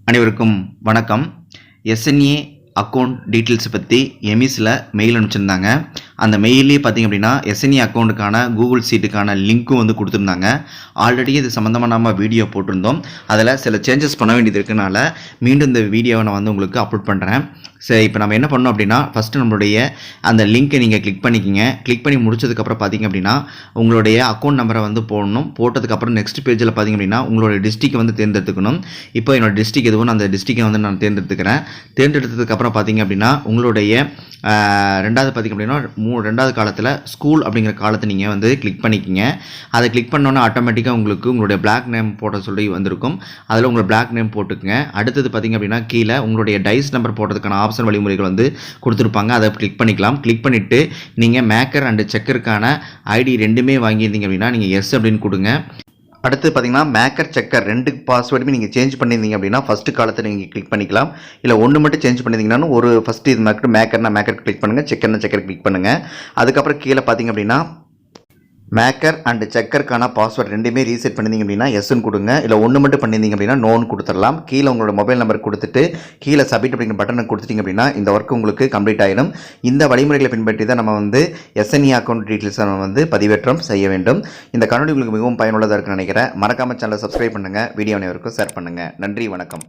அனைவருக்கும் வணக்கம். SNA account details பற்றி எமிஸில் மெயில் அனுப்பிச்சிருந்தாங்க. அந்த மெயிலே பார்த்திங்க அப்படின்னா எஸ்என்ஏ அக்கௌண்ட்டுக்கான கூகுள் சீட்டுக்கான லிங்க்கும் வந்து கொடுத்துருந்தாங்க. ஆல்ரெடி இது சம்மந்தமாக நம்ம வீடியோ போட்டிருந்தோம். அதில் சில சேஞ்சஸ் பண்ண வேண்டியது இருக்கனால மீண்டும் இந்த வீடியோவை நான் வந்து உங்களுக்கு அப்லோட் பண்ணுறேன். சரி, இப்போ நம்ம என்ன பண்ணோம் அப்படின்னா ஃபஸ்ட்டு நம்மளுடைய அந்த லிங்க்கை நீங்கள் கிளிக் பண்ணிக்கிங்க. கிளிக் பண்ணி முடிச்சதுக்கப்புறம் பார்த்திங்க அப்படின்னா உங்களுடைய அக்கௌண்ட் நம்பரை வந்து போடணும். போட்டதுக்கப்புறம் நெக்ஸ்ட் பேஜில் பார்த்திங்க அப்படின்னா உங்களுடைய டிஸ்ட்ரிக்ட் வந்து தேர்ந்தெடுத்துக்கணும். இப்போ என்னோடய டிஸ்ட்ரிக்ட் எதுவும் அந்த டிஸ்ட்ரிக்டை வந்து நான் தேர்ந்தெடுத்துக்கிறேன். தேர்ந்தெடுத்ததுக்கப்புறம் பார்த்திங்க அப்படின்னா உங்களுடைய ரெண்டாவது பார்த்திங்க அப்படின்னா ரெண்டாவது காலத்தில் ஸ்கூல் அப்படிங்கிற காலத்தை நீங்கள் வந்து கிளிக் பண்ணிக்கிங்க. அதை கிளிக் பண்ணோன்னா ஆட்டோமேட்டிக்காக உங்களுக்கு உங்களுடைய பிளாக் நேம் போட சொல்லி வந்திருக்கும். அதில் உங்களை பிளாக் நேம் போட்டுக்குங்க. அடுத்தது பார்த்திங்க அப்படின்னா கீழே உங்களுடைய டைஸ் நம்பர் போடுறதுக்கான ஆப்ஷன் வழிமுறைகள் வந்து கொடுத்துருப்பாங்க. அதை கிளிக் பண்ணிக்கலாம். கிளிக் பண்ணிவிட்டு நீங்கள் மேக்கர் அண்டு செக்கருக்கான ஐடி ரெண்டுமே வாங்கியிருந்தீங்க அப்படின்னா நீங்கள் எஸ் அப்படின்னு கொடுங்க. அடுத்து பார்த்தீங்கன்னா மேக்கர் செக்கர் ரெண்டு பாஸ்வேர்டுமே நீங்கள் சேஞ்ச் பண்ணியிருந்தீங்க அப்படின்னா ஃபஸ்ட்டு காலத்தை நீங்கள் கிளிக் பண்ணிக்கலாம். இல்லை ஒன்று மட்டும் சேஞ்ச் பண்ணியிருந்தீங்கன்னா ஒரு ஃபஸ்ட்டு இது மேக்கர்னா மேக்கர் கிளிக் பண்ணுங்கள், செக்கர்னா செக்கர் கிளிக் பண்ணுங்கள். அதுக்கப்புறம் கீழே பார்த்தீங்க அப்படின்னா மேக்கர் அண்ட் செக்கருக்கான பாஸ்வேர்டு ரெண்டுமே ரீசெட் பண்ணியிருந்தீங்க அப்படின்னா எஸ்ன்னு கொடுங்க. இல்லை ஒன்று மட்டும் பண்ணியிருந்தீங்க அப்படின்னா நோன்னு கொடுத்துடலாம். கீழே உங்களோட மொபைல் நம்பர் கொடுத்துட்டு கீழே சப்மிட் அப்படிங்கிற பட்டனை கொடுத்துட்டிங்க அப்படின்னா இந்த ஒர்க் உங்களுக்கு கம்ப்ளீட் ஆகிடும். இந்த வழிமுறைகளை பின்பற்றி தான் நம்ம வந்து எஸ்என்ஏ அக்கௌண்ட் டீட்டெயில்ஸ் நம்ம வந்து பதிவேற்றம் செய்ய வேண்டும். இந்த காணொலி உங்களுக்கு மிகவும் பயனுள்ளதாக இருக்குன்னு நினைக்கிறேன். மறக்காமல் சேனலை சப்ஸ்கிரைப் பண்ணுங்கள். வீடியோ அனைவருக்கும் ஷேர் பண்ணுங்கள். நன்றி, வணக்கம்.